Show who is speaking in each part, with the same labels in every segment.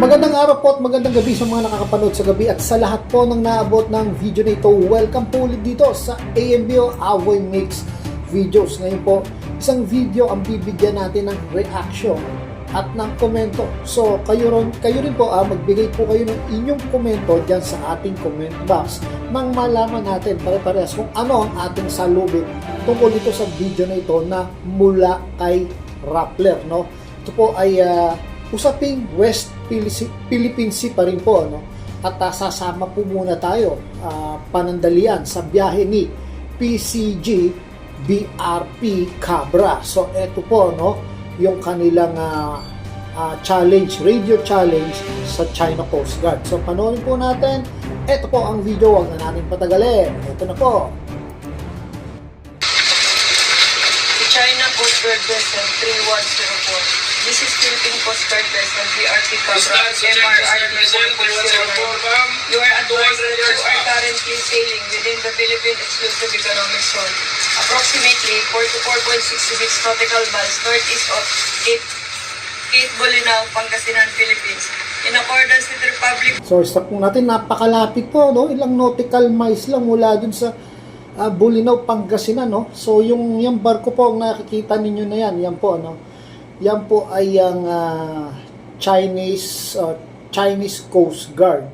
Speaker 1: Magandang araw po at magandang gabi sa mga nakakapanood sa gabi at sa lahat po ng naabot ng video na ito. Welcome po ulit dito sa AMBO Avoy Mix Videos. Ngayon po, isang video ang bibigyan natin ng reaction at ng komento. So, kayo rin po magbigay po kayo ng inyong komento dyan sa ating comment box nang malaman natin pare-parehas kung ano ang ating salubin tungkol dito sa video na ito na mula kay Rappler, no? Ito po ay usaping West Philippine Sea pa rin po, no? At sasama po muna tayo panandalian sa biyahe ni PCG BRP Cabra. So eto po, no, yung kanilang challenge, radio challenge sa China Coast Guard. So panoorin po natin. Eto po ang video, wag na natin patagalin. Eto na po.
Speaker 2: China Coast Guard Vessel 3104. This is Philippine Coast Guard Vessel BRP Cabra MRRD 4409. You are advised that you are currently sailing within the Philippine Exclusive Economic Zone, approximately 44.66 nautical miles northeast of Cape Bolinao, Pangasinan, Philippines. In accordance with the Republic.
Speaker 1: So stop po natin, napakalapit po, no? Ilang nautical miles lang mula dun sa Bolinao, Pangasinan, no? So yung barko po ang nakikita ninyo na yan po, no? Yan po ay ang Chinese Coast Guard,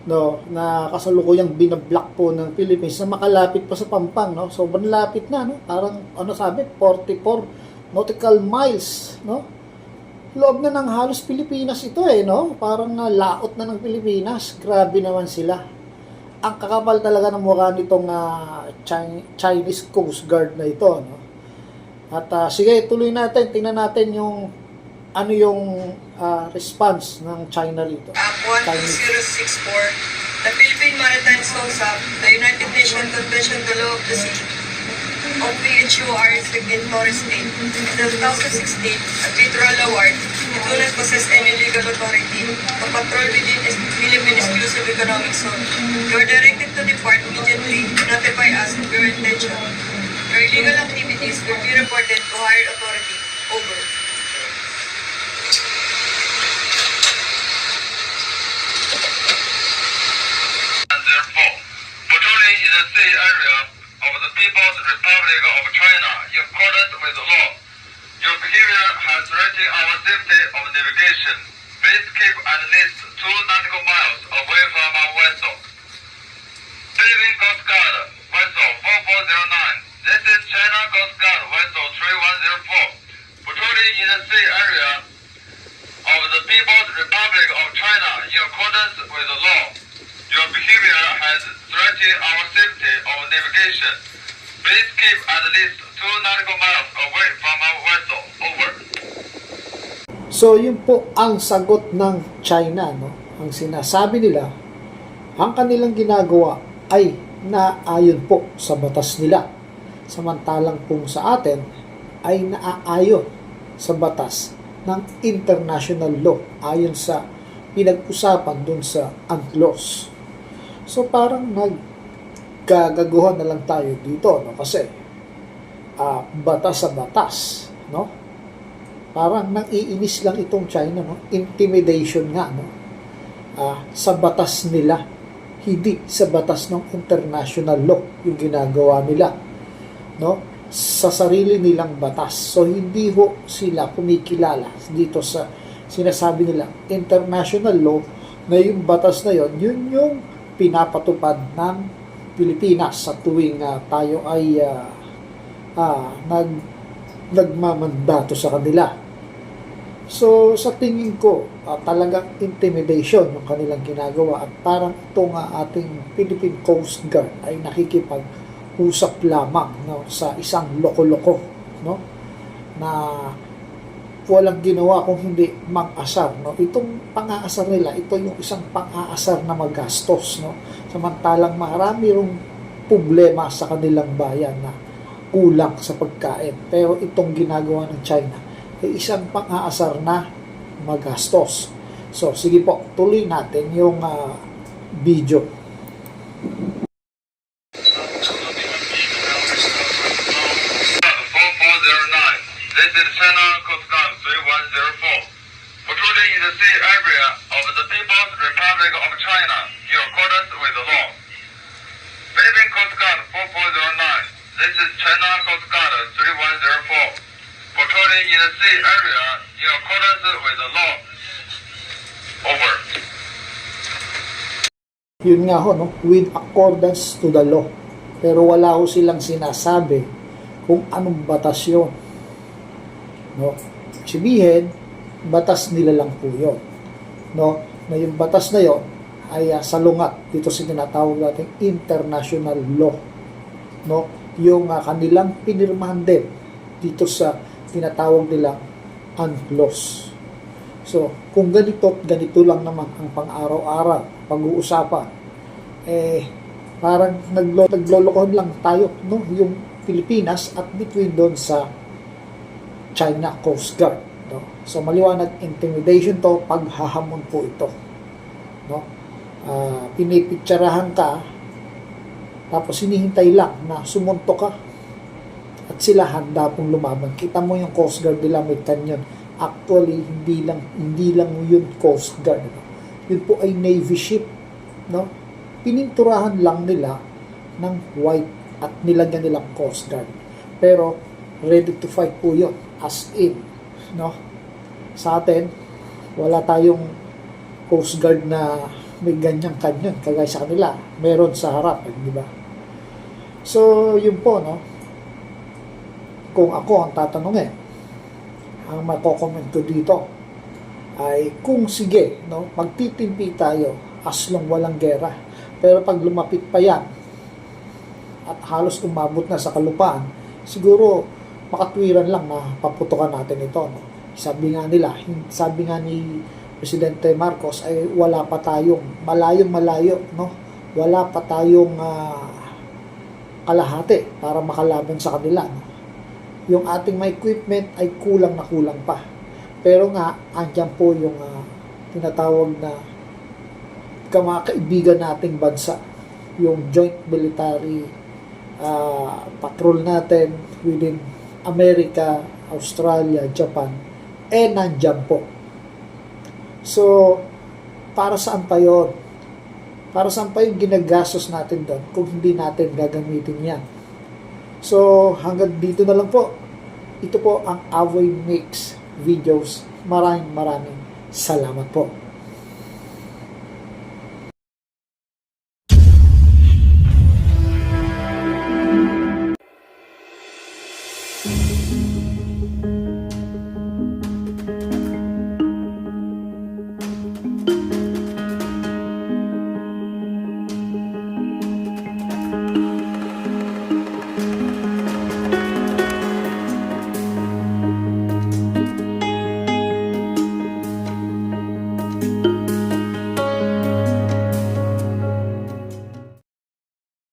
Speaker 1: no, na kasalukuyang binablock po ng Philippines na makalapit pa sa Pampang, no? Sobrang lapit na, no? Parang sabi 44 nautical miles, no? Loob na ng halos Pilipinas ito no? Parang laot na ng Pilipinas. Grabe naman sila. Ang kakapal talaga ng mukha nitong Chinese Coast Guard na ito, no? At sige, tuloy natin, tingnan natin yung response ng China rito.
Speaker 2: Act 1064, the Philippine Maritime SOSAP, the United Nations Convention on the Law of the Sea, of PHUR Signatory State. In the 2016 arbitral award, it do not possess any legal authority to patrol within Philippine Exclusive Economic Zone. You are directed to depart immediately, notify us of your intention. Your illegal activities will be reported to higher authority. Over.
Speaker 3: And therefore, patrolling in the sea area of the People's Republic of China in accordance with the law. Your behavior has threatened our safety of navigation. Please keep at least 2 nautical miles away from our vessel. Philippine Coast Guard Vessel 4409. This is China Coast Guard Vessel 3104. Patrolling in the sea area of the People's Republic of China in accordance with the law. Your behavior has threatened our safety of navigation. Please keep at least 2 nautical miles away from our vessel. Over.
Speaker 1: So yun po ang sagot ng China, no? Ang sinasabi nila, ang kanilang ginagawa ay naayon po sa batas nila. Samantalang kung sa atin ay naaayon sa batas ng international law ayon sa pinag-usapan dun sa UNCLOS. So parang naggagaguhan na lang tayo dito, no? Kasi batas sa batas, no? Parang nang-iinis lang itong China, no? Intimidation nga, no? Sa batas nila, hindi sa batas ng international law yung ginagawa nila, no? Sa sarili nilang batas. So hindi ho sila kumikilala dito sa sinasabi nila international law, na yung batas na yon, yun yung pinapatupad ng Pilipinas sa tuwing tayo ay nagmamandato sa kanila. So sa tingin ko talagang intimidation yung kanilang ginagawa, at parang itong ating Philippine Coast Guard ay nakikipag-usap lamang, no, sa isang loko-loko, no, na walang ginawa kung hindi mang-asar, no. Itong pang-aasar nila, ito yung isang pang-aasar na magastos, no, samantalang marami rong problema sa kanilang bayan na kulang sa pagkain, pero itong ginagawa ng China ay isang pang-aasar na magastos. So sige po, tuloy natin yung video.
Speaker 3: This is China Coast Guard 3104. Patrolling in the sea area of Republic of China in accordance with the law. Philippine Coast Guard 4409. This is China Coast Guard 3104. Patrolling in the sea area in accordance with the law. Over.
Speaker 1: Yun nga ho, no? With accordance to the law. Pero wala ho silang sinasabi kung anong batas yun. No? Sabihin, batas nila lang po yun. No? Na yung batas na yun ay salungat dito sa tinatawag natin international law. No? Yung kanilang pinirmahan din dito sa tinatawag nilang UNCLOS. So, kung ganito at ganito lang naman ang pang-araw-araw pag-uusapan, parang naglolokohan lang tayo, no? Yung Pilipinas at between doon sa China Coast Guard, no? So, maliwanag, intimidation to, paghahamon po ito, no? Pinipitsarahan ka, tapos hinihintay lang na sumunto ka at sila handa pong lumaban. Kita mo yung Coast Guard nila, may kanyon. Actually, hindi lang yun Coast Guard, no? Yun po ay Navy ship, no? Pininturahan lang nila ng white at nilagyan nilang Coast Guard. Pero ready to fight po yun, as in, no? Sa atin, wala tayong Coast Guard na may ganyang kanyon kagaya sa kanila. Meron sa harap, di ba? So, yun po, no? Kung ako ang tatanungin, ang mako-comment ko dito ay kung sige, no, magtitimpi tayo as long walang gera. Pero pag lumapit pa yan at halos umabot na sa kalupaan, siguro makatwiran lang na paputukan natin ito, no? Sabi nga ni Presidente Marcos ay wala pa tayong malayo, no? Wala pa tayong kalahati para makalaban sa kanila, no? Yung ating may equipment ay kulang na kulang pa. Pero nga, andyan po yung tinatawag na mga kaibigan nating bansa. Yung joint military patrol natin within America, Australia, Japan, nandyan po. So, para saan pa yun? Para saan pa yung ginagastos natin doon kung hindi natin gagamitin yan? So, hanggang dito na lang po. Ito po ang Avoy Mix Videos. Maraming salamat po.